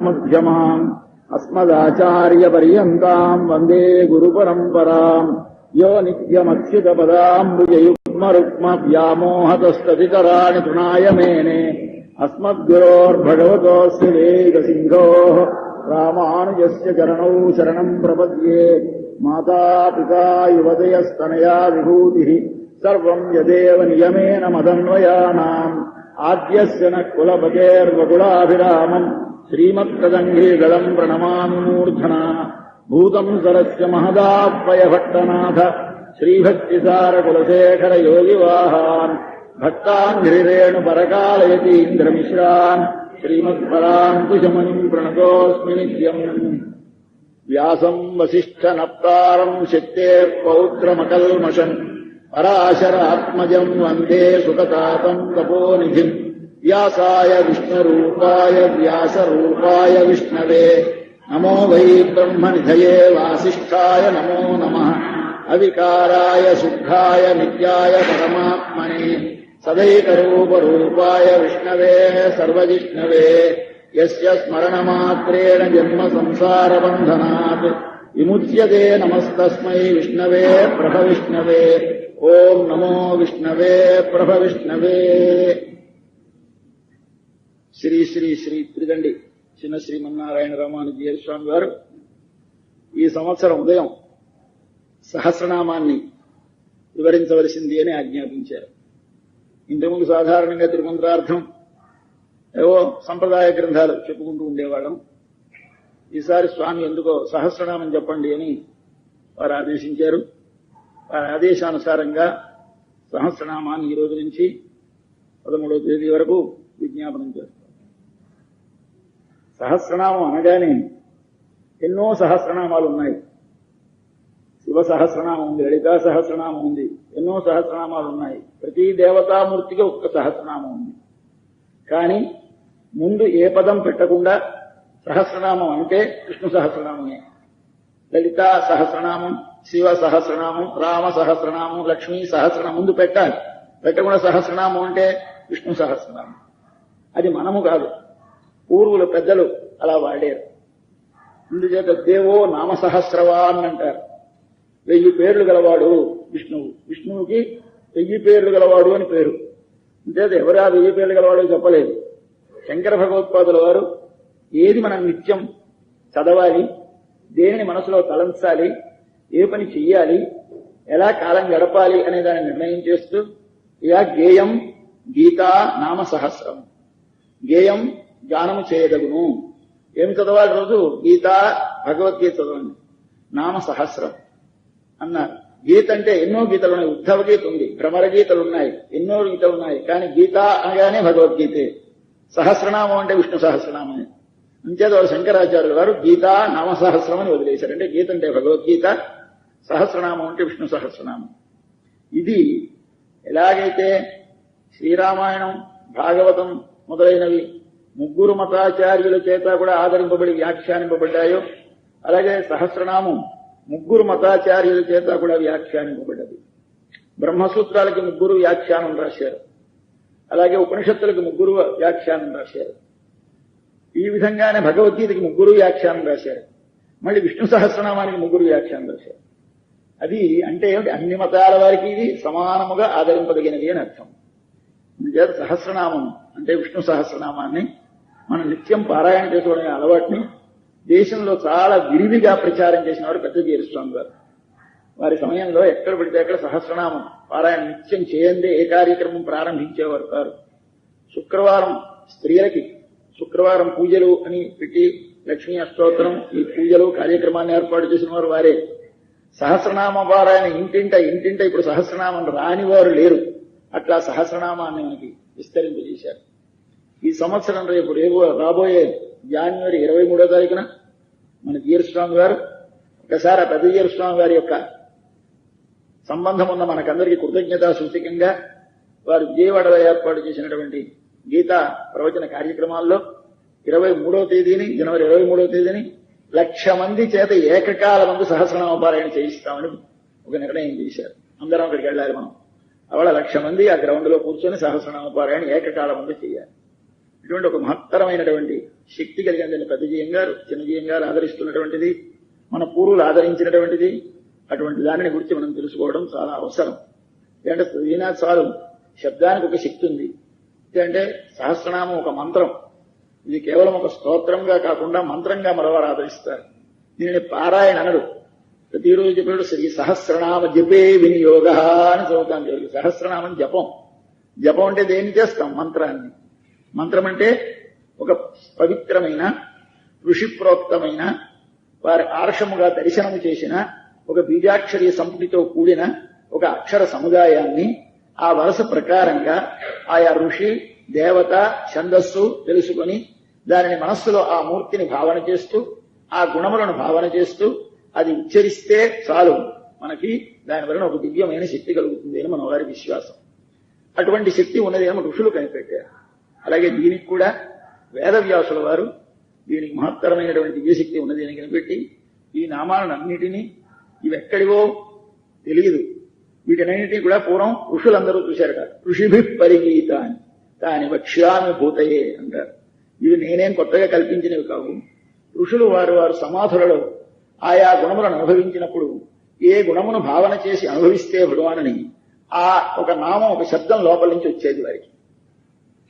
మధ్యమాం అస్మదాచార్యపర్యంతాం వందే గురుపరంపరాం యో నిత్యమచ్యుతపదాంబుజయుగ్మరుక్మ వ్యామోహతస్తదితరాణి తృణాయ మేనే అస్మద్గురోర్భగవతోస్య వేదసింధోః రామానుజస్య చరణౌ శరణం ప్రపద్యే. మాతాపితా యువతయస్తనయా విభూతిః సర్వం యదేవ నియమేన మదన్వయానాం ఆద్యస్య న కులపతేర్వకులాభిరామం శ్రీమత్తదంఘ్రీగళం ప్రణమామి మూర్ధనా. భూతం సరస్య మహదాప్వయభట్టనాథ శ్రీభక్తిసారకులశేఖర యోగివాహాన్ భక్తాంఘ్రిరేణుపరకాలయతీంద్రమిశ్రాన్ శ్రీమత్పరాంకుశమనిం ప్రణతోస్మి నిత్యం. వ్యాసం వసిష్ఠనప్తారం శక్తేః పౌత్రమకల్మషం పరాశరాత్మజం వందే సుఖతాతం తపోనిధిం. వ్యాసాయ విష్ణురూపాయ వ్యాసరూపాయ విష్ణవే నమో వై బ్రహ్మనిధయే వాసిష్ఠాయ నమో నమః. అవికారాయ శుద్ధాయ నిత్యాయ పరమాత్మనే సదైకరూపరూపాయ విష్ణవే సర్వజిష్ణవే. యస్య స్మరణమాత్రేణ జన్మ సంసారబంధనాత్ విముచ్యతే. నమస్తస్మై విష్ణవే ప్రభవిష్ణవే. ఓం నమో విష్ణవే ప్రభవిష్ణవే. శ్రీ శ్రీ శ్రీ త్రిదండి చిన్న శ్రీమన్నారాయణ రామానుజీయ స్వామి వారు ఈ సంవత్సరం ఉదయం సహస్రనామాన్ని వివరించవలసింది అని ఆజ్ఞాపించారు. ఇంతకుముందు సాధారణంగా తిరుమంత్రార్థం ఏవో సంప్రదాయ గ్రంథాలు చెప్పుకుంటూ ఉండేవాళ్ళం. ఈసారి స్వామి ఎందుకో సహస్రనామం చెప్పండి అని వారు ఆదేశించారు. వారి ఆదేశానుసారంగా సహస్రనామాన్ని ఈ రోజు నుంచి 13వ తేదీ వరకు విజ్ఞాపనం చేస్తారు. సహస్రనామం అనగానే ఎన్నో సహస్రనామాలు ఉన్నాయి. శివ సహస్రనామం ఉంది, లలితా సహస్రనామం ఉంది, ఎన్నో సహస్రనామాలు ఉన్నాయి. ప్రతి దేవతామూర్తికి ఒక్క సహస్రనామం ఉంది. కానీ ముందు ఏ పదం పెట్టకుండా సహస్రనామం అంటే విష్ణు సహస్రనామమే. లలితా సహస్రనామం, శివ సహస్రనామం, రామ సహస్రనామం, లక్ష్మీ సహస్రనామం ముందు పెట్టాలి. పెట్టకుండా సహస్రనామం అంటే విష్ణు సహస్రనామం. అది మనము కాదు, పూర్వుల పెద్దలు అలా వాడారు. ఇందుచేత దేవో నామ సహస్రవాన్ అంటారు. 1000 పేర్లు గలవాడు విష్ణువు. విష్ణువుకి 1000 పేర్లు గలవాడు అని పేరు. అంతేత ఎవరు ఆ 1000 పేర్లు గలవాడో చెప్పలేదు. శంకర భగవత్పాదుల వారు ఏది మనం నిత్యం చదవాలి, దేనిని మనసులో తలంచాలి, ఏ పని చెయ్యాలి, ఎలా కాలం గడపాలి అనే దాన్ని నిర్ణయం చేస్తూ ఇక గేయం గీతా నామ సహస్రం. గేయం గానము చేయదగును. ఏమి చదవాలి రోజు? గీత, భగవద్గీత చదవండి. నామ సహస్రం అన్నారు. గీత అంటే ఎన్నో గీతలు ఉన్నాయి. ఉద్ధవ గీత ఉంది, భ్రమర గీతలు ఉన్నాయి, ఎన్నో గీతలు ఉన్నాయి. కానీ గీత అనగానే భగవద్గీతే. సహస్రనామం అంటే విష్ణు సహస్రనామమే. అంచేత వారు శంకరాచార్యుల వారు గీతా నామ సహస్రం అని వదిలేశారు. అంటే గీత అంటే భగవద్గీత, సహస్రనామం అంటే విష్ణు సహస్రనామం. ఇది ఎలాగైతే శ్రీరామాయణం, భాగవతం మొదలైనవి 3 మతాచార్యుల చేత కూడా ఆదరింపబడి వ్యాఖ్యానింపబడ్డాయో, అలాగే సహస్రనామం 3 మతాచార్యుల చేత కూడా వ్యాఖ్యానింపబడ్డది. బ్రహ్మసూత్రాలకి 3 వ్యాఖ్యానం రాశారు. అలాగే ఉపనిషత్తులకు 3 వ్యాఖ్యానం రాశారు. ఈ విధంగానే భగవద్గీతకి 3 వ్యాఖ్యానం రాశారు. మళ్ళీ విష్ణు సహస్రనామానికి 3 వ్యాఖ్యానం రాశారు. అది అంటే అన్ని మతాల వారికి ఇది సమానముగా ఆదరింపదగినది అని అర్థం. అందుచేత సహస్రనామం అంటే విష్ణు సహస్రనామాన్ని మనం నిత్యం పారాయణ చేసుకోవడం అలవాటుని దేశంలో చాలా విరివిగా ప్రచారం చేసిన వారు పెద్దజీయర్ స్వామి గారు. వారి సమయంలో ఎక్కడ పడితే అక్కడ సహస్రనామం పారాయణ నిత్యం చేయందే ఏ కార్యక్రమం ప్రారంభించేవారు కారు. శుక్రవారం స్త్రీలకి శుక్రవారం పూజలు అని పెట్టి లక్ష్మీ అష్టోత్తరం ఈ పూజలు కార్యక్రమాన్ని ఏర్పాటు చేసిన వారు వారే. సహస్రనామ పారాయణ ఇంటింట ఇప్పుడు సహస్రనామం రాని వారు లేరు. అట్లా సహస్రనామాన్ని మనకి విస్తరింపజేశారు. ఈ సంవత్సరం రేపు రాబోయే జనవరి 23వ తారీఖున మన జీయర్ స్వామి గారు ఒకసారి ఆ పెద్ద జీయర్ స్వామి గారి యొక్క సంబంధం ఉన్న మనకందరికీ కృతజ్ఞతా సూచకంగా వారు విజయవాడలో ఏర్పాటు చేసినటువంటి గీతా ప్రవచన కార్యక్రమాల్లో 23వ తేదీని జనవరి 23వ తేదీని 1,00,000 మంది చేత ఏకకాల మంది సహస్రనామ పారాయణ చేయిస్తామని ఒక నిర్ణయం చేశారు. అందరం అక్కడికి వెళ్ళాలి. మనం అవళ 1,00,000 మంది ఆ గ్రౌండ్ లో కూర్చొని సహస్రనామ పారాయణ ఏకకాల మంది చేయాలి. ఇటువంటి ఒక మహత్తరమైనటువంటి శక్తి కలిగిన పెద్దజీయం గారు చిన్నజీయం గారు ఆదరిస్తున్నటువంటిది, మన పూర్వులు ఆదరించినటువంటిది. అటువంటి దానిని గురించి మనం తెలుసుకోవడం చాలా అవసరం. ఏంటంటే చదివినా చాలు, శబ్దానికి ఒక శక్తి ఉంది. అంటే సహస్రనామం ఒక మంత్రం. ఇది కేవలం ఒక స్తోత్రంగా కాకుండా మంత్రంగా మరోవారు ఆదరిస్తారు. దీనిని పారాయణ అనడు. ప్రతిరోజు చెప్పినప్పుడు శ్రీ సహస్రనామ జపే వినియోగ అని చదువుతాం. సహస్రనామం జపం. జపం అంటే దేన్ని చేస్తాం? మంత్రాన్ని. మంత్రం అంటే ఒక పవిత్రమైన ఋషిప్రోక్తమైన వారి ఆర్షముగా దర్శనము చేసిన ఒక బీజాక్షరీ సంపుటితో కూడిన ఒక అక్షర సముదాయాన్ని ఆ వరుస ప్రకారంగా ఆయా ఋషి దేవత ఛందస్సు తెలుసుకొని దానిని మనస్సులో ఆ మూర్తిని భావన చేస్తూ ఆ గుణములను భావన చేస్తూ అది ఉచ్చరిస్తే చాలు, మనకి దాని వలన ఒక దివ్యమైన శక్తి కలుగుతుంది అని మన వారి విశ్వాసం. అటువంటి శక్తి ఉన్నదేమో ఋషులు కనిపెట్టారు. అలాగే దీనికి కూడా వేదవ్యాసుల వారు దీనికి మహత్తరమైనటువంటి దివ్యశక్తి ఉన్నది అని కనిపెట్టి ఈ నామాలన్నిటినీ ఇవెక్కడివో తెలియదు, వీటినన్నిటినీ కూడా పూర్వం ఋషులందరూ చూశారట. ఋషిభి పరిగీతాన్ని తాని వక్ష్యామి భూతయే అంటారు. ఇవి నేనేం కొత్తగా కల్పించినవి కావు. ఋషులు వారు సమాధులలో ఆయా గుణములను అనుభవించినప్పుడు ఏ గుణమును భావన చేసి అనుభవిస్తే భగవానుని ఆ ఒక నామం ఒక శబ్దం లోపల నుంచి వచ్చేది వారికి.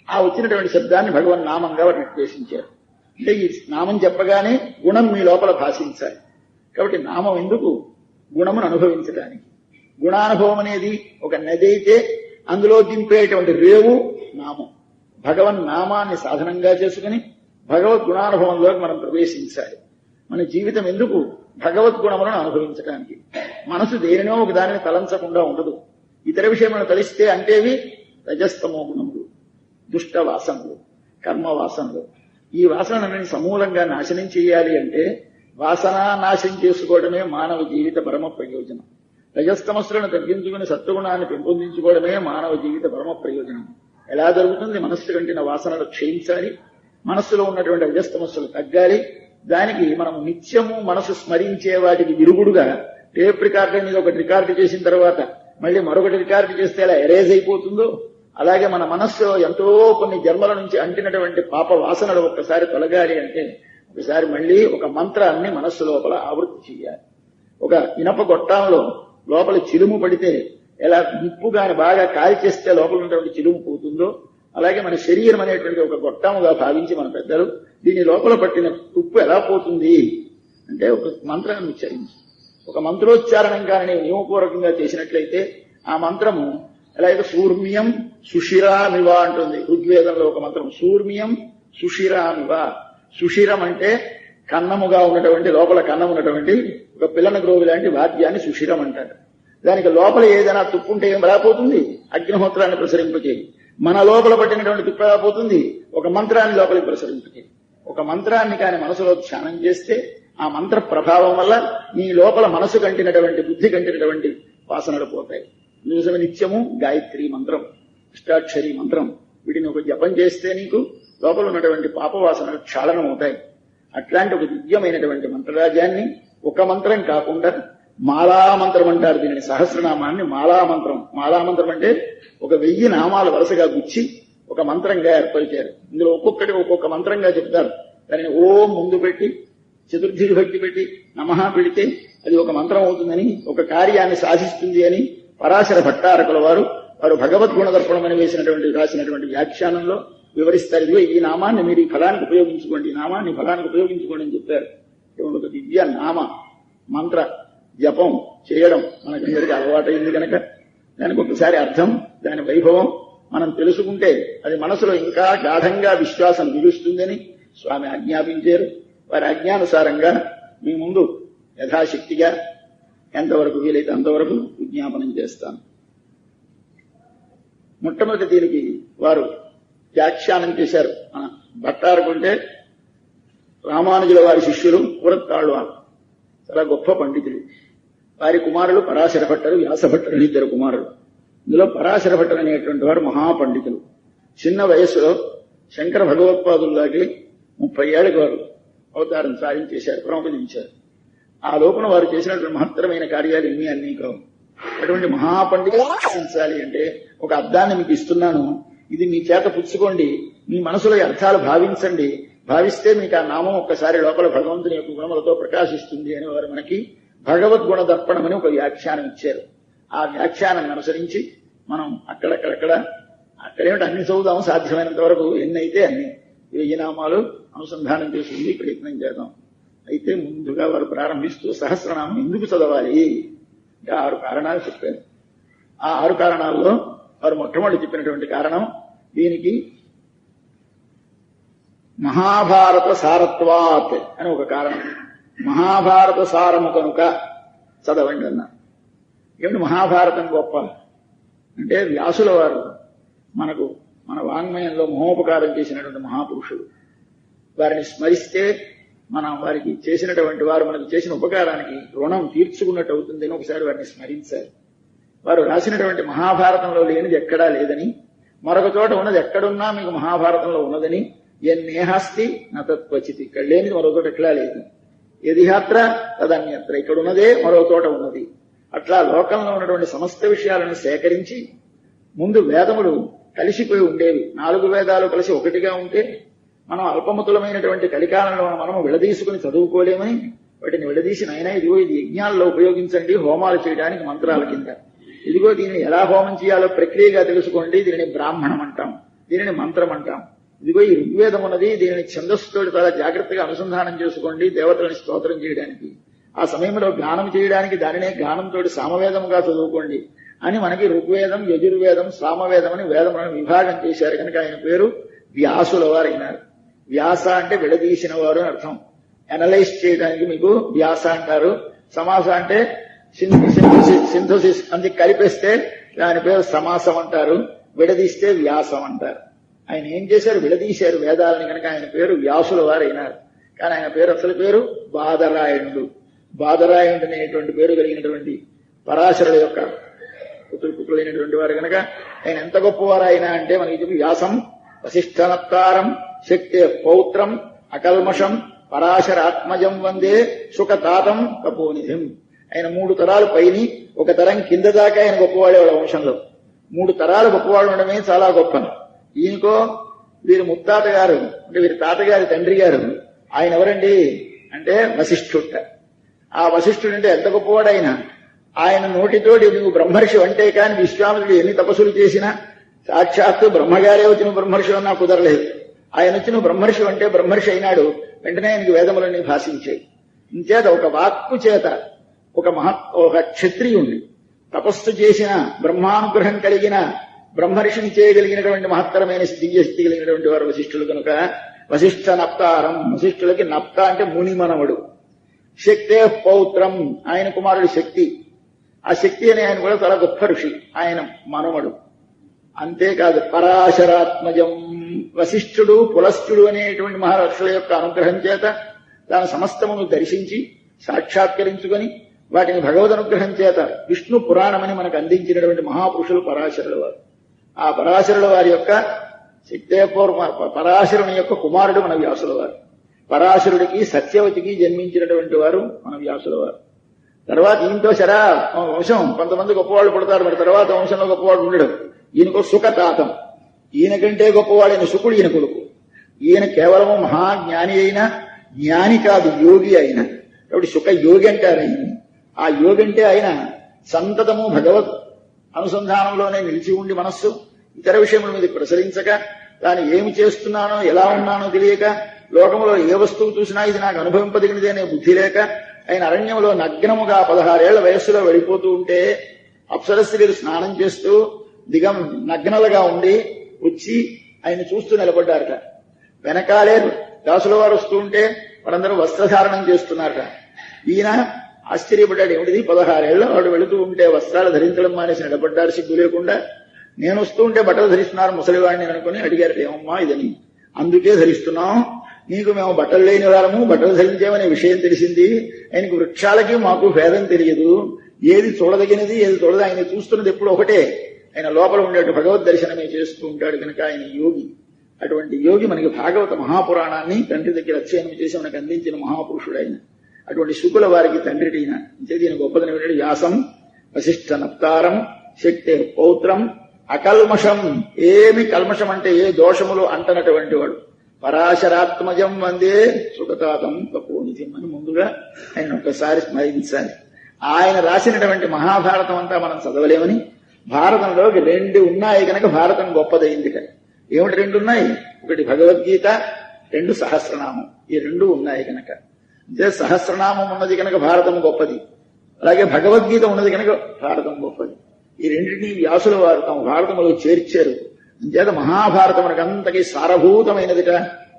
ఆ వచ్చినటువంటి శబ్దాన్ని భగవన్ నామంగా వారు నిర్దేశించారు. అంటే ఈ నామం చెప్పగానే గుణం మీ లోపల భాషించాలి. కాబట్టి నామం ఎందుకు? గుణమును అనుభవించడానికి. గుణానుభవం అనేది ఒక నది అయితే అందులో దింపేటువంటి రేవు నామం. భగవన్ నామాన్ని సాధనంగా చేసుకుని భగవద్ గుణానుభవంలోకి మనం ప్రవేశించాలి. మన జీవితం ఎందుకు? భగవద్గుణములను అనుభవించడానికి. మనసు దేనినో ఒక దానిని తలంచకుండా ఉండదు. ఇతర విషయములను తలిస్తే అంటేవి రజస్తమో గుణములు, దుష్ట వాసనలు, కర్మ వాసనలు. ఈ వాసనలని సమూలంగా నాశనం చేయాలి అంటే వాసనా నాశనం చేసుకోవడమే మానవ జీవిత పరమ ప్రయోజనం. రజస్తమస్సులను తగ్గించుకుని సత్వగుణాన్ని పెంపొందించుకోవడమే మానవ జీవిత పరమ ప్రయోజనం. ఎలా జరుగుతుంది? మనస్సు కంటిన వాసనలు క్షయించాలి, మనస్సులో ఉన్నటువంటి రజస్తమస్సులు తగ్గాలి. దానికి మనం నిత్యము మనసు స్మరించే వాటికి విరుగుడుగా టేప్ రికార్డర్ మీద ఒకటి రికార్డు చేసిన తర్వాత మళ్ళీ మరొకటి రికార్డు చేస్తే ఎలా ఎరేజ్ అయిపోతుందో అలాగే మన మనస్సులో ఎంతో కొన్ని జన్మల నుంచి అంటినటువంటి పాప వాసనలు ఒక్కసారి తొలగాలి అంటే ఒకసారి మళ్ళీ ఒక మంత్రాన్ని మనస్సు లోపల ఆవృత్తి చేయాలి. ఒక ఇనప గొట్టంలో లోపల చిలుము పడితే ఎలా నిప్పుగాని బాగా కాలి చేస్తే లోపల ఉన్నటువంటి చిలుము పోతుందో అలాగే మన శరీరం అనేటువంటి ఒక గొట్టముగా భావించి మన పెద్దలు దీని లోపల పట్టిన తుప్పు ఎలా పోతుంది అంటే ఒక మంత్రాన్ని ఉచ్చరించి ఒక మంత్రోచ్చారణం కానీ నియమపూర్వకంగా చేసినట్లయితే ఆ మంత్రము ఎలా అయితే సూర్మ్యం సుషిరామివ అంటుంది ఋగ్వేదంలో ఒక మంత్రం. సూర్మ్యం సుషిరామివ. సుషిరం అంటే కన్నముగా ఉన్నటువంటి లోపల కన్నం ఉన్నటువంటి ఒక పిల్లన గ్రోవి లాంటి వాద్యాన్ని సుషిరం అంటారు. దానికి లోపల ఏదైనా తుప్పుంటే ఏం రాపోతుంది? అగ్నిహోత్రాన్ని ప్రసరింపచేయి. మన లోపల పట్టినటువంటి తుప్పు ఎలా పోతుంది? ఒక మంత్రాన్ని లోపలికి ప్రసరింపచేయి. ఒక మంత్రాన్ని కాని మనసులో ధ్యానం చేస్తే ఆ మంత్ర ప్రభావం వల్ల నీ లోపల మనసు కంటినటువంటి బుద్ధి కంటినటువంటి వాసనలు పోతాయి. నిజమే నిత్యము గాయత్రి మంత్రం, అష్టాక్షరి మంత్రం వీటిని ఒక జపం చేస్తే నీకు లోపల ఉన్నటువంటి పాపవాసనలు క్షాళనం అవుతాయి. అట్లాంటి ఒక దివ్యమైనటువంటి మంత్రరాజ్యాన్ని ఒక మంత్రం కాకుండా మాలామంత్రం అంటారు దీనిని. సహస్రనామాన్ని మాలామంత్రం. మాలామంత్రం అంటే ఒక 1000 నామాలు వరుసగా గుచ్చి ఒక మంత్రంగా ఏర్పరిచారు. ఇందులో ఒక్కొక్కటి ఒక్కొక్క మంత్రంగా చెప్తారు. దానిని ఓం ముందు పెట్టి చతుర్థి విభక్తి పెట్టి నమః పెడితే అది ఒక మంత్రం అవుతుందని, ఒక కార్యాన్ని సాధిస్తుంది అని పరాశర భట్టారకుల వారు భగవద్గుణ దర్పణం అని రాసినటువంటి వ్యాఖ్యానంలో వివరిస్తారు. ఇదిగో ఈ నామాన్ని మీరు ఈ ఫలానికి ఉపయోగించుకోండి, ఈ నామాన్ని ఫలానికి ఉపయోగించుకోండి అని చెప్పారు. ఒక దివ్య నామ మంత్ర జపం చేయడం మనకందరికీ అలవాటైంది కనుక దానికి ఒకసారి అర్థం, దాని వైభవం మనం తెలుసుకుంటే అది మనసులో ఇంకా గాఢంగా విశ్వాసం నిలుస్తుందని స్వామి ఆజ్ఞాపించారు. వారి ఆజ్ఞానుసారంగా మీ ముందు యథాశక్తిగా ఎంతవరకు వీలైతే అంతవరకు విజ్ఞాపనం చేస్తాను. మొట్టమొదటి దీనికి వారు వ్యాఖ్యానం చేశారు. మన భట్టారకుంటే రామానుజుల వారి శిష్యులు పురత్తాళ్వారు, చాలా గొప్ప పండితులు. వారి కుమారులు పరాశర భట్టరు, వ్యాస భట్టరు అని 2 కుమారులు. ఇందులో పరాశర భట్టరు అనేటువంటి వారు మహాపండితులు. చిన్న వయస్సులో శంకర భగవత్పాదుల్లాగే 30 ఏళ్లకు వారు అవతారం సాధించేశారు, ప్రముఖించారు. ఆ లోపల వారు చేసినటువంటి మహత్తరమైన కార్యాలు ఇన్ని అన్నీ కావు. అటువంటి మహాపండితులు సాధించాలి అంటే ఒక అద్దాన్ని మీకు ఇస్తున్నాను, ఇది మీ చేత పుచ్చుకోండి, మీ మనసులో ఈ అర్థాలు భావించండి, భావిస్తే మీకు ఆ నామం ఒక్కసారి లోపల భగవంతుని యొక్క గుణములతో ప్రకాశిస్తుంది అని వారు మనకి భగవద్గుణ దర్పణం అని ఒక వ్యాఖ్యానం ఇచ్చారు. ఆ వ్యాఖ్యానాన్ని అనుసరించి మనం అక్కడేమిటి అన్ని చదువుదాం, సాధ్యమైనంత వరకు ఎన్నైతే అన్ని 1000 నామాలు అనుసంధానం చేసుకుంది ప్రయత్నం చేద్దాం. అయితే ముందుగా వారు ప్రారంభిస్తూ సహస్రనామం ఎందుకు చదవాలి ఇంకా 6 కారణాలు చెప్పారు. ఆ 6 కారణాల్లో వారు మొట్టమొదటి చెప్పినటువంటి కారణం, దీనికి మహాభారత సారత్వాత్ అని ఒక కారణం. మహాభారత సారము కనుక చదవండి అన్నారు. ఏమిటి మహాభారతం గొప్ప అంటే, వ్యాసుల వారు మన వాంగ్మయంలో మహోపకారం చేసినటువంటి మహాపురుషుడు. వారిని స్మరిస్తే మనం వారికి చేసినటువంటి వారు మనకు చేసిన ఉపకారానికి రుణం తీర్చుకున్నట్టు అవుతుందని ఒకసారి వారిని స్మరించారు. వారు రాసినటువంటి మహాభారతంలో లేనిది ఎక్కడా లేదని, మరొక చోట ఉన్నది ఎక్కడున్నా మీకు మహాభారతంలో ఉన్నదని, ఎన్నేహాస్తి నతత్వచితి, ఇక్కడ లేనిది మరో చోట ఎక్కడా లేదు. యదిహాత్ర తదన్యత్ర, ఇక్కడ ఉన్నదే మరో చోట ఉన్నది. అట్లా లోకంలో ఉన్నటువంటి సమస్త విషయాలను సేకరించి, ముందు వేదములు కలిసిపోయి ఉండేవి. 4 వేదాలు కలిసి ఒకటిగా ఉంటే మనం అల్పమతులమైనటువంటి కలికాలంలో మనము విడదీసుకుని చదువుకోలేమని వాటిని విడదీసి, నాయన ఇదిగో ఇది యజ్ఞాల్లో ఉపయోగించండి, హోమాలు చేయడానికి మంత్రాల కింద, ఇదిగో దీనిని ఎలా హోమం చేయాలో ప్రక్రియగా తెలుసుకోండి, దీనిని బ్రాహ్మణం అంటాం, దీనిని మంత్రం అంటాం, ఇదిగో ఈ ఋగ్వేదం ఉన్నది, దీనిని ఛందస్సుతోటి చాలా జాగ్రత్తగా అనుసంధానం చేసుకోండి దేవతలని స్తోత్రం చేయడానికి, ఆ సమయంలో గానం చేయడానికి దానినే గానంతో సామవేదముగా చదువుకోండి అని మనకి ఋగ్వేదం, యజుర్వేదం, సామవేదం అని వేదములను విభాగం చేశారు. కనుక ఆయన పేరు వ్యాసుల వారు అయినారు. వ్యాస అంటే విడదీసిన వారు అని అర్థం. అనలైజ్ చేయడానికి మీకు వ్యాస అంటారు. సమాస అంటే సింథసిస్, అందుకు కలిపేస్తే దాని పేరు సమాసం అంటారు, విడదీస్తే వ్యాసం అంటారు. ఆయన ఏం చేశారు, విడదీశారు వేదాలని. కనుక ఆయన పేరు వ్యాసుల వారు అయినారు. కానీ ఆయన పేరు అసలు పేరు బాదరాయణుడు. బాదరాయణుడు అనేటువంటి పేరు కలిగినటువంటి పరాశరుల యొక్క పుత్రులైనటువంటి వారు. కనుక ఆయన ఎంత గొప్పవారు ఆయన అంటే మనకి చెప్పి, వ్యాసం వశిష్ఠనప్తారం శక్తి పౌత్రం అకల్మషం పరాశరాత్మజం వందే సుఖతాతం కపోనిధిం. ఆయన 3 తరాలు పైని 1 తరం కింద దాకా ఆయన గొప్పవాడే వాళ్ళ వంశంలో. 3 తరాలు గొప్పవాడు ఉండడమే చాలా గొప్ప. ఈయనకో వీరి ముత్తాత గారు అంటే వీరి తాతగారి తండ్రి గారు ఆయన ఎవరండి అంటే వశిష్ఠుట. ఆ వశిష్ఠుడు అంటే ఎంత గొప్పవాడు ఆయన నోటితోటి నువ్వు బ్రహ్మర్షి అంటే కానీ విశ్వామిత్రుడు ఎన్ని తపస్సులు చేసినా సాక్షాత్తు బ్రహ్మగారే వచ్చి నువ్వు బ్రహ్మర్షి అన్నా కుదరలేదు. ఆయన వచ్చి నువ్వు బ్రహ్మర్షి అంటే బ్రహ్మర్షి అయినాడు. వెంటనే ఆయనకు వేదములన్నీ భాషించాయి. ఇంచేత ఒక వాక్కు చేత ఒక క్షత్రియుణ్ణి తపస్సు చేసిన, బ్రహ్మానుగ్రహం కలిగిన, బ్రహ్మర్షిని చేయగలిగినటువంటి మహత్తరమైన దివ్యశక్తి కలిగినటువంటి వారు వశిష్ఠులు. కనుక వశిష్ఠ నప్తారం, వశిష్ఠులకి నప్త అంటే ముని మనవడు. శక్తే పౌత్రం, ఆయన కుమారుడు శక్తి. ఆ శక్తి అనే ఆయన కూడా చాలా గొప్ప ఋషి, ఆయన మనవడు. అంతేకాదు పరాశరాత్మజం, వశిష్ఠుడు పులస్త్యుడు అనేటువంటి మహర్షుల యొక్క అనుగ్రహం చేత తాను సమస్తమును దర్శించి సాక్షాత్కరించుకొని వాటిని భగవద్ అనుగ్రహం చేత విష్ణు పురాణమని మనకు అందించినటువంటి మహాపురుషులు పరాశరుల వారు. ఆ పరాశరుల వారి యొక్క పరాశరుని యొక్క కుమారుడు మన వ్యాసుల వారు. పరాశరుడికి సత్యవతికి జన్మించినటువంటి వారు మన వ్యాసుల వారు. తర్వాత ఈయనతో వంశం కొంతమంది గొప్పవాళ్ళు పుడతారు, మరి తర్వాత వంశంలో గొప్పవాడు ఉండడు. ఈయనకు సుఖతాతం, ఈయనకంటే గొప్పవాడైన శుకుడు ఈయన కొడుకు. ఈయన కేవలము మహాజ్ఞాని అయినా, జ్ఞాని కాదు యోగి అయిన, కాబట్టి సుఖ యోగి అంటారు ఆయన. ఆ యోగి అంటే ఆయన సంతతము భగవత్ అనుసంధానంలోనే నిలిచి ఉండి మనస్సు ఇతర విషయముల మీద ప్రసరించక, తాను ఏమి చేస్తున్నానో ఎలా ఉన్నానో తెలియక, లోకంలో ఏ వస్తువు చూసినా ఇది నాకు అనుభవింపదగినది అనే బుద్ధి లేక, ఆయన అరణ్యంలో నగ్నముగా 16 ఏళ్ల వయస్సులో వెళ్ళిపోతూ ఉంటే అప్సరస్త్రీలు స్నానం చేస్తూ నగ్నలుగా ఉండి వచ్చి ఆయన చూస్తూ నిలబడ్డారట. వెనకాలే దాసుల వారు వస్తూ ఉంటే వారందరూ వస్త్రధారణం చేస్తున్నారట. ఈయన ఆశ్చర్యపడ్డాడు, ఏమిటిది 16 ఏళ్ల వాడు వెళుతూ ఉంటే వస్త్రాలు ధరించడం మానేసి నిలబడ్డారు సిగ్గు లేకుండా. నేను వస్తూ ఉంటే బట్టలు ధరిస్తున్నారు ముసలివాడిని అనుకుని అడిగారు, ఏమమ్మా ఇదని. అందుకే ధరిస్తున్నాం, నీకు మేము బట్టలు లేని వారము బట్టలు ధరించేమనే విషయం తెలిసింది. ఆయనకు వృక్షాలకి మాకు భేదం తెలియదు, ఏది చూడదగినది ఏది చూడదు, ఆయన చూస్తున్నది ఎప్పుడు ఒకటే. ఆయన లోపల ఉండేట్టు భగవద్ దర్శనమే చేస్తూ ఉంటాడు. కనుక ఆయన యోగి. అటువంటి యోగి మనకి భాగవత మహాపురాణాన్ని తండ్రి దగ్గర అధ్యయనం చేసి మనకు అందించిన మహాపురుషుడు ఆయన. అటువంటి శుకుల వారికి తండ్రి ఈయన. ఈయన గొప్పదని వ్యాసం వశిష్ఠ నప్తారం శక్తే పౌత్రం అకల్మషం, ఏమి కల్మషం అంటే ఏ దోషములు అంటనటువంటి వాడు. పరాశరాత్మజం వందే సుగతాతం తపోనిధిం అని ముందుగా ఆయన ఒక్కసారి స్మరించాలి. ఆయన రాసినటువంటి మహాభారతం అంతా మనం చదవలేమని, భారతంలోకి 2 ఉన్నాయి కనుక భారతం గొప్పదైంది. ఏమిటి 2 ఉన్నాయి? ఒకటి భగవద్గీత, 2 సహస్రనామం. ఈ 2 ఉన్నాయి కనుక, అంటే సహస్రనామం ఉన్నది కనుక భారతం గొప్పది, అలాగే భగవద్గీత ఉన్నది కనుక భారతం గొప్పది. ఈ రెండింటినీ వ్యాసుల వారు తమ భారతంలో చేర్చారు. అంచేత మహాభారతం మనకు అంతకీ సారభూతమైనదిట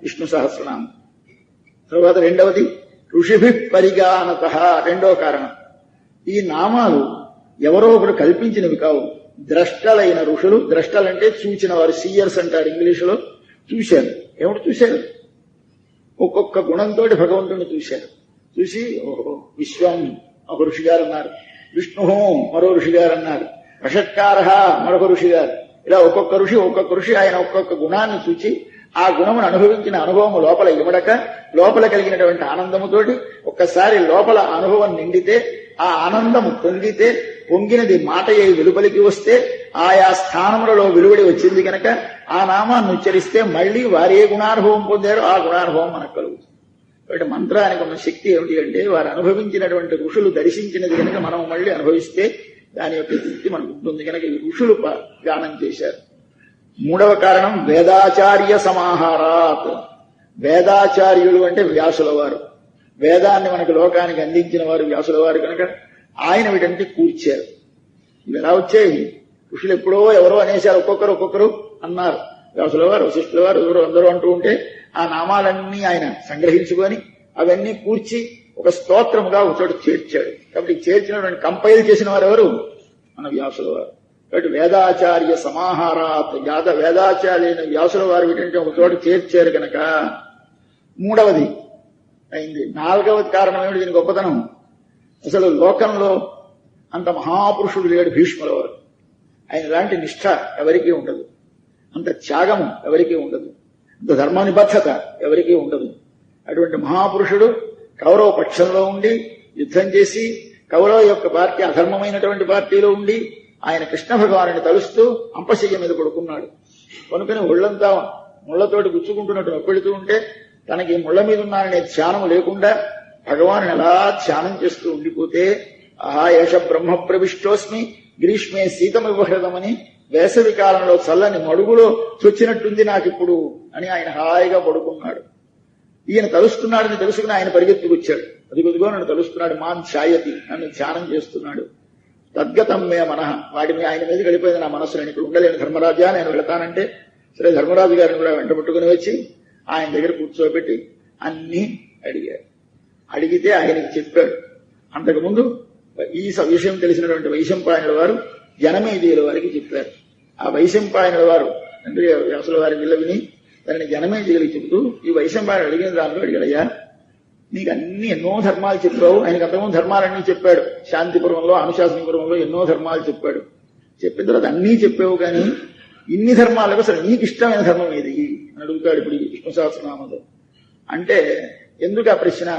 విష్ణు సహస్రనామం. తర్వాత రెండవది ఋషిభి పరిగానత, రెండో కారణం. ఈ నామాలు ఎవరో ఒకరు కల్పించినవి కావు, ద్రష్టలైన ఋషులు. ద్రష్టలంటే చూచిన వారు, సీయర్స్ అంటారు ఇంగ్లీషులో. చూశారు. ఏమిటి చూశారు? ఒక్కొక్క గుణంతో భగవంతుడిని చూశారు. చూసి ఓహో విశ్వం ఒక ఋషి గారు అన్నారు, విష్ణు మరో ఋషి గారు అన్నారు, వషట్కార మరొక ఋషి గారు. ఇలా ఒక్కొక్క ఋషి ఆయన ఒక్కొక్క గుణాన్ని చూచి ఆ గుణమును అనుభవించిన అనుభవం లోపల ఇమడక, లోపల కలిగినటువంటి ఆనందముతోటి ఒక్కసారి లోపల అనుభవం నిండితే, ఆ ఆనందము పొంగితే, పొంగినది మాట అయి వెలుపలికి వస్తే ఆయా స్థానములలో వెలువడి వచ్చింది కనుక ఆ నామాన్ని ఉచ్చరిస్తే మళ్లీ వారు ఏ గుణానుభవం పొందారో ఆ గుణానుభవం మనకు కలుగుతుంది. కాబట్టి మంత్రానికి ఉన్న శక్తి ఏమిటి అంటే, వారు అనుభవించినటువంటి ఋషులు దర్శించినది కనుక మనం మళ్లీ అనుభవిస్తే దాని యొక్క శక్తి మనకు ఉంటుంది కనుక ఈ ఋషులు గానం చేశారు. మూడవ కారణం వేదాచార్య సమాహారాత్. వేదాచార్యులు అంటే వ్యాసుల వారు. వేదాన్ని మనకు లోకానికి అందించిన వారు వ్యాసుల వారు కనుక ఆయన వీటంటే కూర్చారు. ఇవి ఎలా వచ్చాయి? ఋషులు ఎప్పుడో ఎవరో అనేశారు, ఒక్కొక్కరు అన్నారు. వ్యాసుల వారు, వశిష్ఠుల వారు, ఎవరు అందరూ అంటూ ఉంటే ఆ నామాలన్నీ ఆయన సంగ్రహించుకొని అవన్నీ కూర్చి ఒక స్తోత్రముగా ఒకచోట చేర్చాడు. కాబట్టి చేర్చినటువంటి కంపైల్ చేసిన వారు ఎవరు? మన వ్యాసుల వారు. కాబట్టి వేదాచార్య సమాహారాత్, వేదాచార్య వ్యాసుల వారు వీటంటే ఒక చోట చేర్చారు కనుక మూడవది అయింది. నాలుగవది కారణం ఏమిటి దీని గొప్పతనం? అసలు లోకంలో అంత మహాపురుషుడు లేడు భీష్ముల వారు. ఆయన లాంటి నిష్ఠ ఎవరికీ ఉండదు, అంత త్యాగము ఎవరికీ ఉండదు, అంత ధర్మ నిబద్ధత ఎవరికీ ఉండదు. అటువంటి మహాపురుషుడు కౌరవ పక్షంలో ఉండి యుద్ధం చేసి, కౌరవ యొక్క పార్టీ అధర్మమైనటువంటి పార్టీలో ఉండి ఆయన కృష్ణ భగవానుని తలుస్తూ అంపశయ్య మీద పడుకున్నాడు. కొనుకొని ఒళ్లంతా ముళ్లతోటి గుచ్చుకుంటున్నట్టు నొప్పెడుతూ ఉంటే తనకి ముళ్ల మీద ఉన్నాననే ధ్యానం లేకుండా భగవాను ఎలా ధ్యానం చేస్తూ ఉండిపోతే, ఆహా ఏష బ్రహ్మ ప్రవిష్టోస్మి గ్రీష్మే శీతమివహృతమని, వేసవి కాలంలో చల్లని మడుగులో చొచ్చినట్టుంది నాకిప్పుడు అని ఆయన హాయిగా పడుకున్నాడు. ఈయన తలుస్తున్నాడని తెలుసుకుని ఆయన పరిగెత్తుకొచ్చాడు. అదిగొదిగో నన్ను తలుస్తున్నాడు, మాన్ ఛాయతి, నన్ను ధ్యానం చేస్తున్నాడు. తద్గతం మే మనః, వాటిని ఆయన మీద గడిపోయింది నా మనస్సు. నేను ఇక్కడ ఉండలేను ధర్మరాజా, నేను వెళతానంటే సరే ధర్మరాజు గారిని కూడా వెంట పట్టుకుని వచ్చి ఆయన దగ్గర కూర్చోబెట్టి అన్నీ అడిగాడు. అడిగితే ఆయనకి చెప్పాడు. అంతకుముందు ఈ విషయం తెలిసినటువంటి వైశంపాయనుల వారు జనమేజయుల వారికి చెప్పారు. ఆ వైశంపాయనుల వారు తండ్రి వ్యాసుల వారి విల్ల విని దాన్ని జనమేజయులకు చెబుతూ ఈ వైశంపాయనుడు అడిగిన దానిలో అడిగాడయ్యా, నీకు అన్ని ఎన్నో ధర్మాలు చెప్పావు. ఆయనకు అంతకుముందు ధర్మాలన్నీ చెప్పాడు. శాంతిపురంలో, అనుశాసనపురంలో ఎన్నో ధర్మాలు చెప్పాడు. చెప్పిన తర్వాత అన్నీ చెప్పావు, కానీ ఇన్ని ధర్మాలకు అసలు నీకు ఇష్టమైన ధర్మం ఏది అని అడుగుతాడు ఇప్పుడు ఈ విష్ణు సహస్రనామంలో. అంటే ఎందుకు ఆ ప్రశ్న?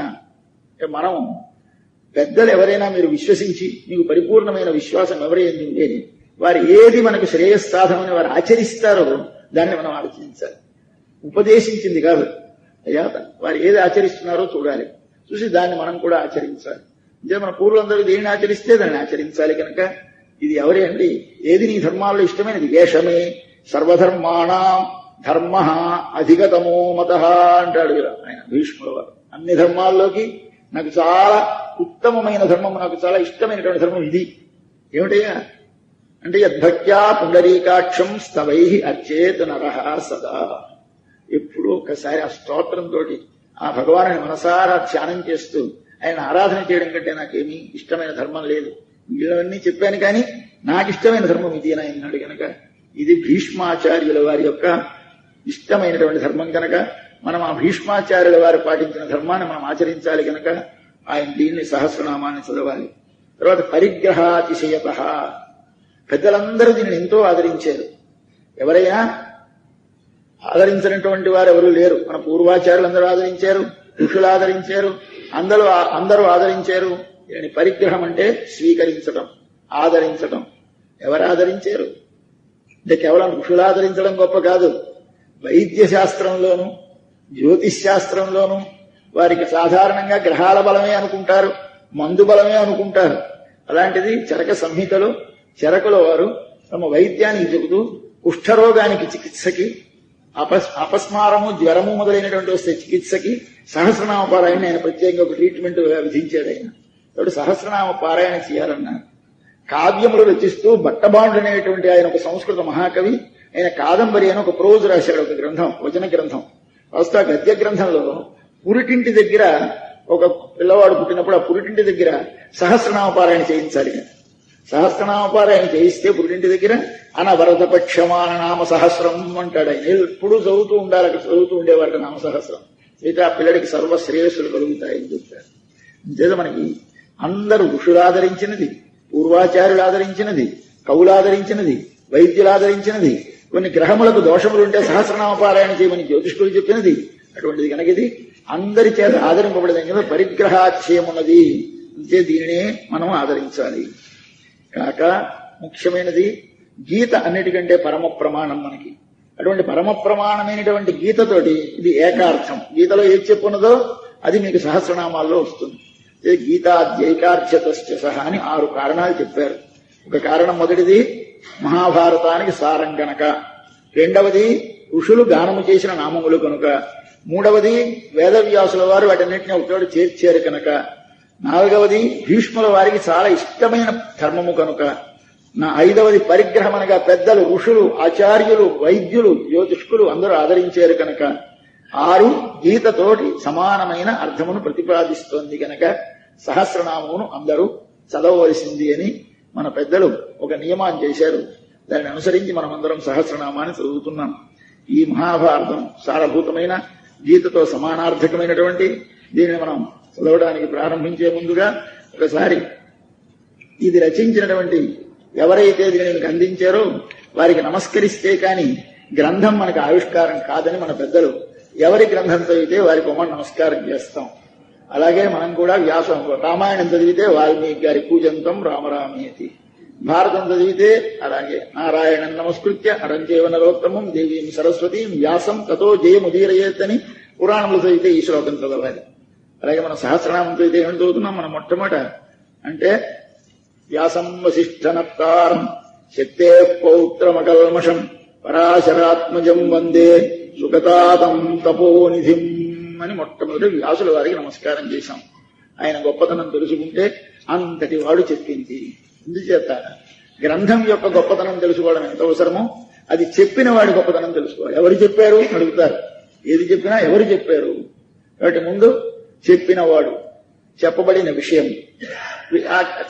మనం పెద్దలు ఎవరైనా మీరు విశ్వసించి మీకు పరిపూర్ణమైన విశ్వాసం ఎవరైంది ఉండేది, వారు ఏది మనకు శ్రేయస్సాధమని వారు ఆచరిస్తారో దాన్ని మనం ఆలోచించాలి. ఉపదేశించింది కాదు, అయ్యా వారు ఏది ఆచరిస్తున్నారో చూడాలి, చూసి దాన్ని మనం కూడా ఆచరించాలి. అంటే మన పూర్వులందరూ దేనిని ఆచరిస్తే దాన్ని ఆచరించాలి కనుక ఇది ఎవరే అండి? ఏది నీ ధర్మాల్లో ఇష్టమైనది? ఏషమే సర్వధర్మాణం ధర్మ అధిగతమో మత అంటాడు ఆయన భీష్ముల వారు. అన్ని ధర్మాల్లోకి నాకు చాలా ఉత్తమమైన ధర్మం, నాకు చాలా ఇష్టమైనటువంటి ధర్మం ఇది. ఏమిటయ్యా అంటే యద్భక్త్యా పుండరీకాక్షం స్తవై అర్చేత్ నరః సదా. ఎప్పుడూ ఒకసారి ఆ స్తోత్రంతో ఆ భగవాను మనసారా ధ్యానం చేస్తూ ఆయన ఆరాధన చేయడం కంటే నాకేమీ ఇష్టమైన ధర్మం లేదు. వీళ్ళవన్నీ చెప్పాను కానీ నాకు ఇష్టమైన ధర్మం ఇది అని అన్నాడు కనుక ఇది భీష్మాచార్యుల వారి యొక్క ఇష్టమైనటువంటి ధర్మం కనుక మనం ఆ భీష్మాచార్యుల వారు పాటించిన ధర్మాన్ని మనం ఆచరించాలి కనుక ఆయన దీన్ని సహస్రనామాన్ని చదవాలి. తర్వాత పరిగ్రహాతిశయత, పెద్దలందరూ దీనిని ఎంతో ఆదరించారు. ఎవరైనా ఆదరించినటువంటి వారు ఎవరూ లేరు. మన పూర్వాచార్యులందరూ ఆదరించారు, ఋషులు ఆదరించారు, అందరూ ఆదరించారు. దీని పరిగ్రహం అంటే స్వీకరించటం, ఆదరించటం. ఎవరు ఆదరించారు? అంటే కేవలం ఋషులు ఆదరించడం గొప్ప కాదు, వైద్య శాస్త్రంలోనూ జ్యోతిష్ శాస్త్రంలోనూ వారికి సాధారణంగా గ్రహాల బలమే అనుకుంటారు, మందు బలమే అనుకుంటారు. అలాంటిది చరక సంహితలో చరకుల వారు తమ వైద్యానికి చెబుతూ కుష్ఠరోగానికి చికిత్సకి, అపస్మారము జ్వరము మొదలైనటువంటి వస్తే చికిత్సకి సహస్రనామ పారాయణ ఆయన ప్రత్యేకంగా ఒక ట్రీట్మెంట్ విధించాడు. ఆయన కాబట్టి సహస్రనామ పారాయణ చేయాలన్నారు. కావ్యములు రచిస్తూ బట్టబాండు అనేటువంటి ఆయన ఒక సంస్కృత మహాకవి, ఆయన కాదంబరి అని ఒక ప్రోజ్ రాశాడు, ఒక గ్రంథం, వచన గ్రంథం. ప్రస్తుత గద్య గ్రంథంలో పురిటింటి దగ్గర ఒక పిల్లవాడు పుట్టినప్పుడు ఆ పురిటింటి దగ్గర సహస్రనామ పారాయణ చేయించాలి. సహస్రనామ పారాయణ చేయిస్తే పురిటింటి దగ్గర అనవరత పక్షమాన నామ సహస్రం అంటాడు ఆయన. ఎప్పుడు చదువుతూ ఉండాలి, అక్కడ చదువుతూ ఉండేవారు నామ సహస్రం. అయితే ఆ పిల్లడికి సర్వ శ్రేయస్సులు కలుగుతాయని చెప్తారు. అంతేదా మనకి అందరూ ఋషులు ఆదరించినది, పూర్వాచార్యులు ఆదరించినది, కవులు ఆదరించినది, వైద్యులు ఆదరించినది, కొన్ని గ్రహములకు దోషములుంటే సహస్రనామ పారాయణ చేయమని జ్యోతిష్కులు చెప్పినది. అటువంటిది కనుక ఇది అందరి చేత ఆదరింపబడేది కదా, పరిగ్రహాక్షయమున్నది. అంతే దీనినే మనం ఆదరించాలి. కాక ముఖ్యమైనది గీత అన్నిటికంటే పరమ ప్రమాణం మనకి. అటువంటి పరమ ప్రమాణమైనటువంటి గీతతోటి ఇది ఏకార్థం. గీతలో ఏది చెప్పున్నదో అది మీకు సహస్రనామాల్లో వస్తుంది. గీతాద్యైకార్థ్యతశ్చ సహా అని 6 కారణాలు చెప్పారు. ఒక కారణం మొదటిది మహాభారతానికి సారం గనక, రెండవది ఋషులు గానము చేసిన నామములు కనుక, మూడవది వేదవ్యాసుల వారు వాటన్నింటినీ ఒకచోట చేర్చారు కనుక, నాలుగవది భీష్ముల వారికి చాలా ఇష్టమైన ధర్మము కనుక, ఐదవది పరిగ్రహం అనగా పెద్దలు ఋషులు ఆచార్యులు వైద్యులు జ్యోతిష్కులు అందరూ ఆదరించారు కనుక, 6 గీతతోటి సమానమైన అర్థమును ప్రతిపాదిస్తోంది కనుక సహస్రనామమును అందరూ చదవవలసింది అని మన పెద్దలు ఒక నియమాన్ని చేశారు. దాన్ని అనుసరించి మనమందరం సహస్రనామాన్ని చదువుతున్నాం. ఈ మహాభారతం సారభూతమైన గీతతో సమానార్థకమైనటువంటి దీనిని మనం చదవడానికి ప్రారంభించే ముందుగా ఒకసారి ఇది రచించినటువంటి ఎవరైతే దీనిని అందించారో వారికి నమస్కరిస్తే కాని గ్రంథం మనకు ఆవిష్కారం కాదని మన పెద్దలు ఎవరి గ్రంథం చదివితే వారికి నమస్కారం చేస్తాం. అలాగే మనం కూడా వ్యాసం రామాయణం చదివితే వాల్మీకి గారి పూజంతం రామరామేతి, భారతం చదివితే అలాగే నారాయణం నమస్కృత్య అరంజేవ నరోత్తమం దేవీం సరస్వతీం వ్యాసం తతో జయముదీరయేతని పురాణంలో చదివితే ఈ శ్లోకం చదవాలి. అలాగే మనం సహస్రనామం చదివితే ఏమని చదువుతున్నాం మనం మొట్టమొదట అంటే వ్యాసం వసిష్ఠనప్తారం శక్తే పౌత్రమకల్మషం పరాశరాత్మజం వందే సుగతాతం తపోనిధిం అని మొట్టమొదటి వ్యాసుల వారికి నమస్కారం చేశాం. ఆయన గొప్పతనం తెలుసుకుంటే అంతటి వాడు చెప్పింది. ఎందుచేత గ్రంథం యొక్క గొప్పతనం తెలుసుకోవడం ఎంత అవసరమో అది చెప్పిన వాడి గొప్పతనం తెలుసుకోవాలి. ఎవరు చెప్పారు అడుగుతారు, ఏది చెప్పినా ఎవరు చెప్పారు. కాబట్టి ముందు చెప్పినవాడు, చెప్పబడిన విషయం,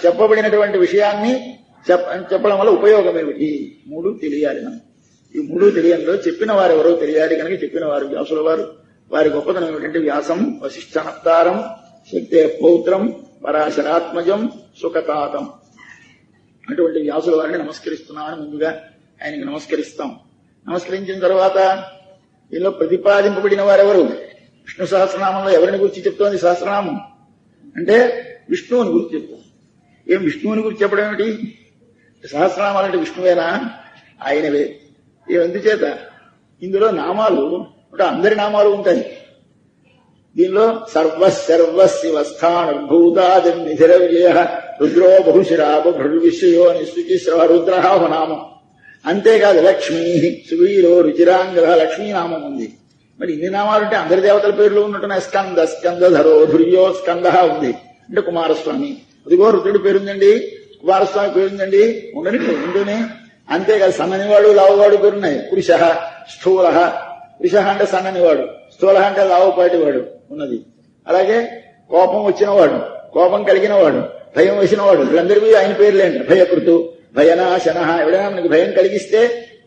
చెప్పబడినటువంటి విషయాన్ని చెప్పడం వల్ల ఉపయోగం ఏమిటి, 3 తెలియాలి. మనం ఈ 3 తెలియంలో చెప్పిన వారు ఎవరో తెలియాలి. కనుక చెప్పిన వారు వ్యాసుల వారు. వారి గొప్పతనం ఏమిటంటే వ్యాసం వసిష్ఠనప్తారం శక్తే పౌత్రం పరాశరాత్మజం సుఖతాతం. అటువంటి వ్యాసుల వారిని నమస్కరిస్తున్నామని ముందుగా ఆయనకి నమస్కరిస్తాం. నమస్కరించిన తర్వాత దీనిలో ప్రతిపాదింపబడిన వారెవరు, విష్ణు సహస్రనామంలో ఎవరిని గురించి చెప్తోంది సహస్రనామం అంటే విష్ణువుని గురించి చెప్తుంది. ఏం విష్ణువుని గురించి చెప్పడం ఏమిటి, సహస్రనామాలంటే విష్ణువేనా, ఆయనవే. ఎందుచేత ఇందులో నామాలు అంటే అందరి నామాలు ఉంటాయి. దీనిలో సర్వశర్వశివస్థానుర్భూతాదిర్నిధిరవ్యయ రుద్రో బహుశిరాభృర్విషయో నిశుచిశ్రవ రుద్రనామం. అంతేకాదు లక్ష్మీ సువీరో రుచిరాంగ లక్ష్మీనామం ఉంది. మరి ఇన్ని నామాలుంటే అందరి దేవతల పేర్లు ఉన్నట్టున్నాయి. స్కంద స్కందధరో ధుర్యో స్కంద ఉంది అంటే కుమారస్వామి. అదిగో రుద్రుడి పేరుందండి, కుమారస్వామి పేరుందండి, ఉండని ఉంటూనే. అంతేకాదు సన్ననివాడు లావువాడు పేరున్నాయి. పురుష స్థూల, పురుష అంటే సన్ననివాడు, స్థూల అంటే లావుపాటివాడు ఉన్నది. అలాగే కోపం వచ్చినవాడు, కోపం కలిగినవాడు, భయం వేసినవాడు, వీళ్ళందరికీ ఆయన పేర్లేంట. భయకృతు, భయనాశన, ఎవడైనా మనకి భయం కలిగిస్తే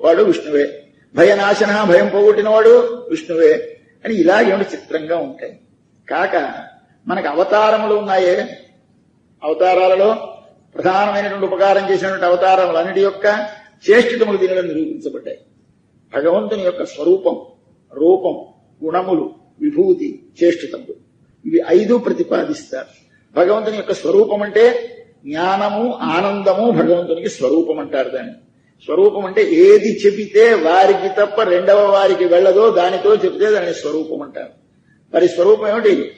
వాడు విష్ణువే. భయనాశన, భయం పోగొట్టినవాడు విష్ణువే అని ఇలాగేమిటి చిత్రంగా ఉంటాయి. కాక మనకు అవతారములు ఉన్నాయే, అవతారాలలో ప్రధానమైనటువంటి ఉపకారం చేసినటువంటి అవతారములన్నిటి యొక్క చేష్టితములు దీనిలో నిరూపించబడ్డాయి. భగవంతుని యొక్క స్వరూపం, రూపం, గుణములు, విభూతి, చేష్టితములు ఇవి 5 ప్రతిపాదిస్తారు. భగవంతుని యొక్క స్వరూపం అంటే జ్ఞానము ఆనందము భగవంతునికి స్వరూపం అంటారు. దాన్ని స్వరూపం అంటే ఏది చెబితే వారికి తప్ప రెండవ వారికి వెళ్ళదో దానితో చెబితే దాని స్వరూపం అంటారు. మరి స్వరూపం ఏమిటి?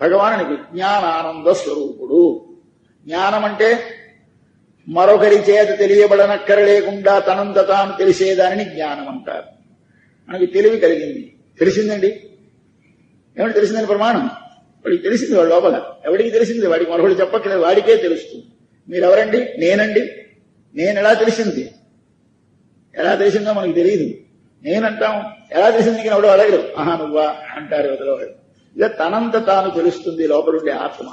భగవానునికి జ్ఞానానంద స్వరూపుడు. జ్ఞానం అంటే మరొకరి చేత తెలియబడనక్కరలేకుండా తనంత తాను తెలిసేదానిని జ్ఞానం అంటారు. మనకి తెలివి కలిగింది, తెలిసిందండి. ఏమిటి తెలిసిందని ప్రమాణం? వాడికి తెలిసింది, వాడు లోపల. ఎవడికి తెలిసింది? వాడికి మరొకటి చెప్పక్కర్లేదు, వాడికే తెలుస్తుంది. మీరెవరండి? నేనండి. నేను ఎలా తెలిసింది? ఎలా తెలిసిందో మనకు తెలియదు. నేనంటాం, ఎలా తెలిసింది? ఎవడో అడగరు. ఆహా నువ్వా అంటారు వదలవాడు. ఇక తనంత తాను తెలుస్తుంది లోపలుండే ఆత్మ,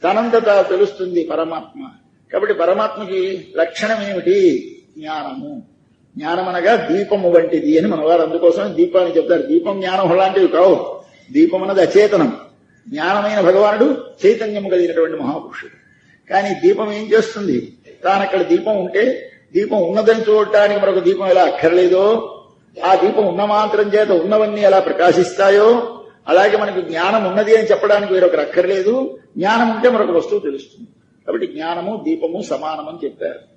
తనంత తాను తెలుస్తుంది పరమాత్మ. కాబట్టి పరమాత్మకి లక్షణం ఏమిటి? జ్ఞానము. జ్ఞానం అనగా దీపము వంటిది అని మనవారు అందుకోసం దీపాన్ని చెప్తారు. దీపం జ్ఞానం లాంటివి కావు. దీపం అన్నది అచేతనం. జ్ఞానమైన భగవానుడు చైతన్యము కలిగినటువంటి మహాపురుషుడు. కానీ దీపం ఏం చేస్తుంది? తానక్కడ దీపం ఉంటే దీపం ఉన్నదని చూడటానికి మరొక దీపం ఎలా అక్కర్లేదో, ఆ దీపం ఉన్న మాత్రం చేత ఉన్నవన్నీ ఎలా ప్రకాశిస్తాయో, అలాగే మనకు జ్ఞానం ఉన్నది అని చెప్పడానికి వేరొకరు అక్కర్లేదు. జ్ఞానం ఉంటే మరొక వస్తువు తెలుస్తుంది. కాబట్టి జ్ఞానము దీపము సమానమని చెప్పారు.